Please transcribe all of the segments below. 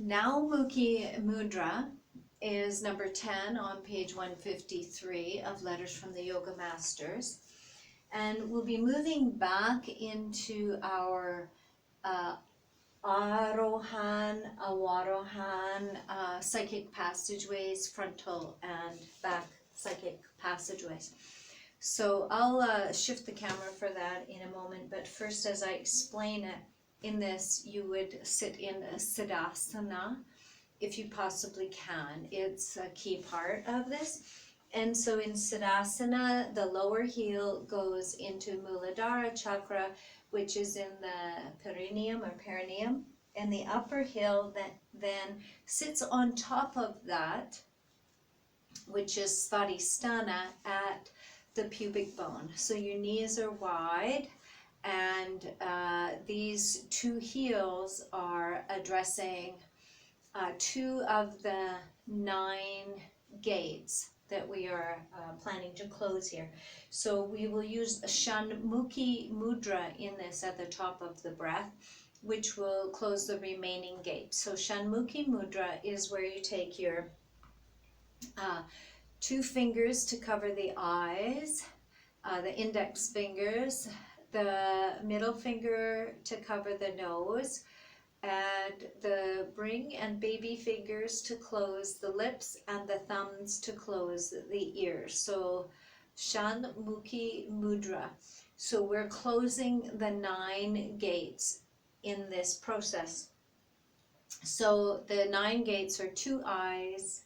Naumukhi Mudra is number 10 on page 153 of Letters from the Yoga Masters. And we'll be moving back into our Arohan, Awarohan psychic passageways, frontal and back psychic passageways. So I'll shift the camera for that in a moment, but first, as I explain it, in this you would sit in a Siddhasana if you possibly can. It's a key part of this. And so in Siddhasana, the lower heel goes into Muladhara chakra, which is in the perineum or perineum, and the upper heel that then sits on top of that, which is Svadhisthana, at the pubic bone. So your knees are wide, and these two heels are addressing two of the 9 gates that we are planning to close here. So we will use a Naumukhi Mudra in this at the top of the breath, which will close the remaining gates. So Naumukhi Mudra is where you take your 2 fingers to cover the eyes, the index fingers, the middle finger to cover the nose, and the ring and baby fingers to close the lips, and the thumbs to close the ears. So Naumukhi Mudra. So we're closing the 9 gates in this process. So the 9 gates are 2 eyes,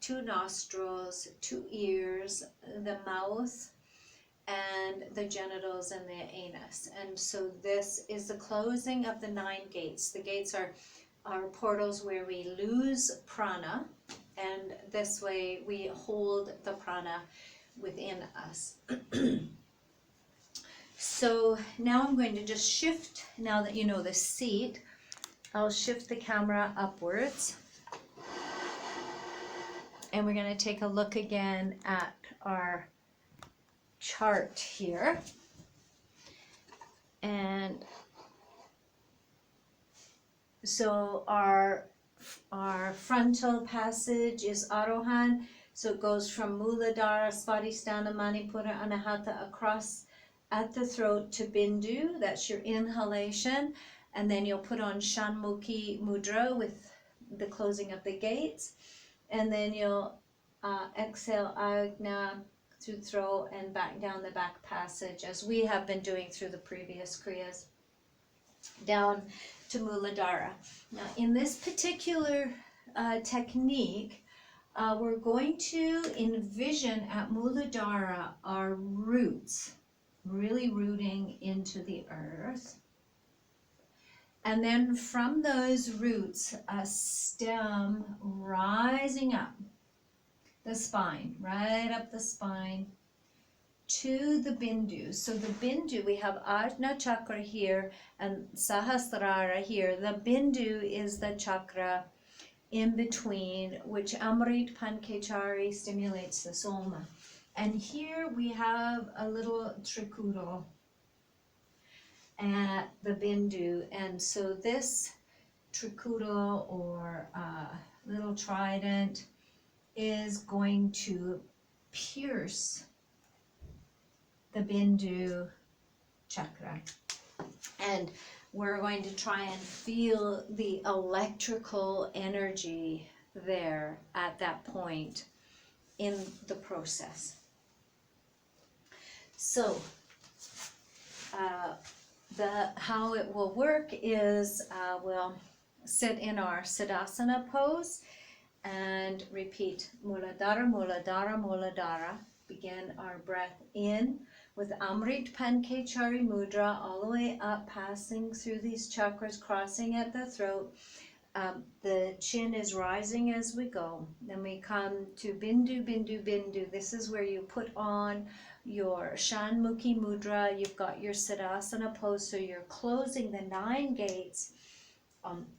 2 nostrils, 2 ears, the mouth, and the genitals and the anus. And so this is the closing of the 9 gates. The gates are portals where we lose prana, and this way we hold the prana within us. So now I'm going to just shift, now that you know the seat, I'll shift the camera upwards. And we're going to take a look again at our chart here. And so our frontal passage is Arohan. So it goes from Muladhara, Svadhisthana, Manipura, Anahata across at the throat to Bindu. That's your inhalation. And then you'll put on Naumukhi Mudra with the closing of the gates. And then you'll exhale Ajna through the throat and back down the back passage, as we have been doing through the previous Kriyas, down to Muladhara. Now in this particular technique, we're going to envision at Muladhara our roots really rooting into the earth. And then from those roots, a stem rising up the spine, right up the spine to the Bindu. So the Bindu, we have Ajna chakra here and Sahasrara here. The Bindu is the chakra in between, which Amrit Pankechari stimulates the soma. And here we have a little trikudo at the Bindu, and so this trikudo or little trident is going to pierce the Bindu chakra, and we're going to try and feel the electrical energy there at that point in the process. So how it will work is we'll sit in our Siddhasana pose and repeat Muladhara, Muladhara, Muladhara. Begin our breath in with Amrit Pankechari Mudra all the way up, passing through these chakras, crossing at the throat. The chin is rising as we go. Then we come to Bindu, Bindu, Bindu. This is where you put on your Naumukhi Mudra. You've got your Siddhasana pose, so you're closing the 9 gates.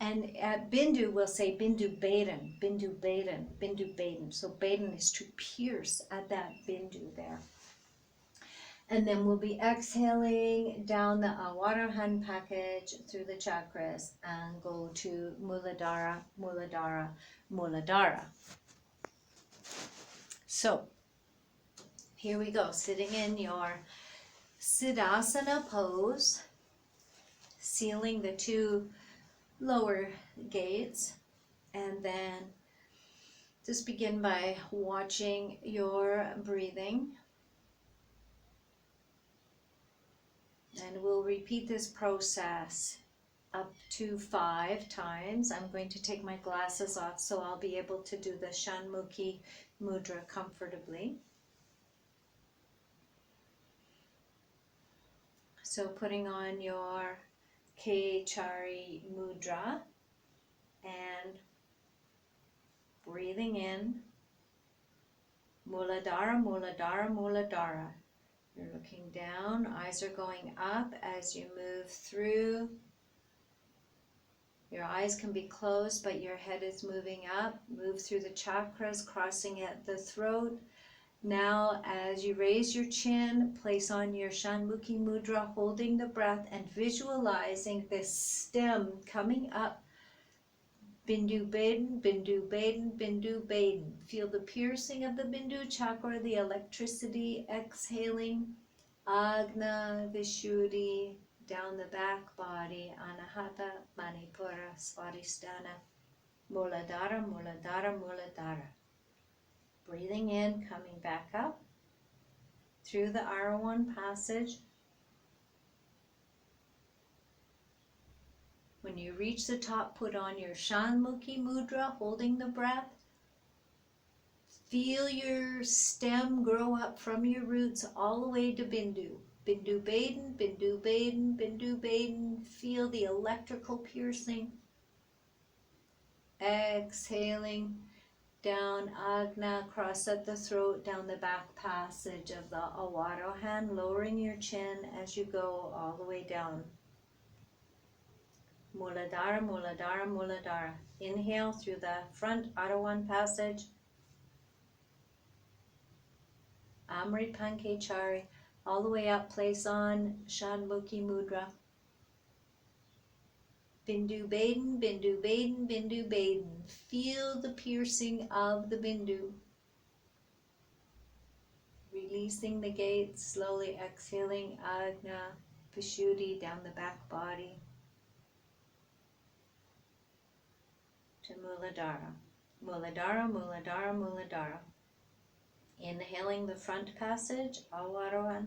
And at Bindu, we'll say Bindu Baden, Bindu Baden, Bindu Baden. So Baden is to pierce at that Bindu there. And then we'll be exhaling down the Awarohan package through the chakras and go to Muladhara, Muladhara, Muladhara. So here we go, sitting in your Siddhasana pose, sealing the two lower gates, and then just begin by watching your breathing. And we'll repeat this process up to 5 times. I'm going to take my glasses off so I'll be able to do the Naumukhi Mudra comfortably. So putting on your Kechari Mudra and breathing in, Muladhara, Muladhara, Muladhara. You're looking down, eyes are going up as you move through. Your eyes can be closed, but your head is moving up. Move through the chakras, crossing at the throat. Now, as you raise your chin, place on your Naumukhi Mudra, holding the breath and visualizing this stem coming up. Bindu Baden, Bindu Baden, Bindu Baden. Feel the piercing of the Bindu chakra, the electricity. Exhaling, Agna Vishuddhi, down the back body, Anahata, Manipura, Svadhisthana, Muladhara, Muladhara, Muladhara. Breathing in, coming back up through the Arawan passage. When you reach the top, put on your Naumukhi Mudra, holding the breath. Feel your stem grow up from your roots all the way to Bindu. Bindu Baden, Bindu Baden, Bindu Baden. Feel the electrical piercing. Exhaling down Agna, cross at the throat, down the back passage of the Awarohan, lowering your chin as you go all the way down. Muladhara, Muladhara, Muladhara. Inhale through the front Arawan passage. Amrit Pankechari, all the way up, place on Naumukhi Mudra. Bindu Baden, Bindu Baden, Bindu Baden. Feel the piercing of the Bindu. Releasing the gates, slowly exhaling Agna Vishuddhi down the back body to Muladhara. Muladhara, Muladhara, Muladhara. Inhaling the front passage, Awarohan.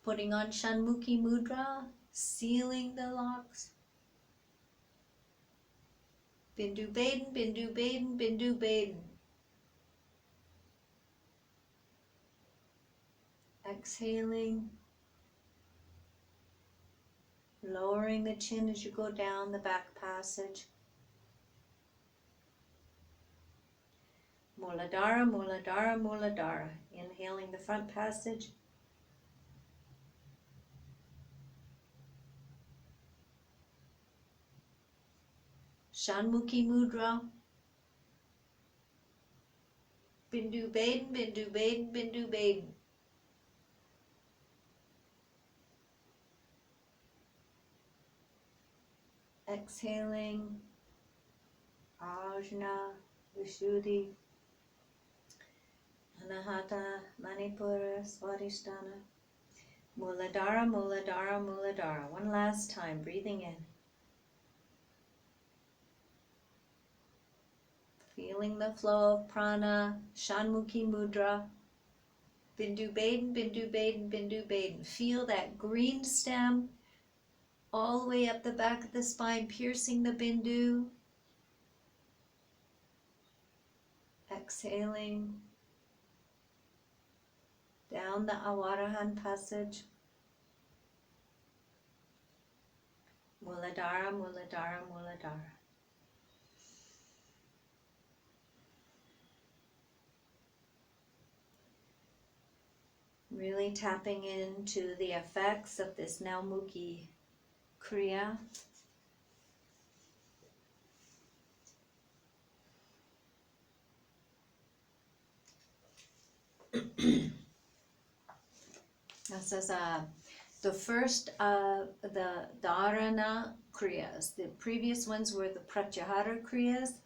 Putting on Naumukhi Mudra, sealing the locks. Bindu Baden, Bindu Baden, Bindu Baden. Exhaling. Lowering the chin as you go down the back passage. Muladhara, Muladhara, Muladhara. Inhaling the front passage. Naumukhi Mudra. Bindu Baden, Bindu Baden, Bindu Baden. Exhaling, Ajna, Vishuddhi, Anahata, Manipura, Svadhisthana. Muladhara, Muladhara, Muladhara. One last time, breathing in. Feeling the flow of prana, Naumukhi Mudra. Bindu Baden, Bindu Baden, Bindu Baden. Feel that green stem all the way up the back of the spine, piercing the Bindu. Exhaling down the Awarohan passage. Muladhara, Muladhara, Muladhara. Really tapping into the effects of this Naumukhi Kriya. This is the first of the Dharana Kriyas. The previous ones were the Pratyahara Kriyas,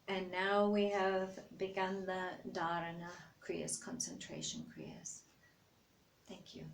and now we have begun the Dharana Kriyas, concentration Kriyas. Thank you.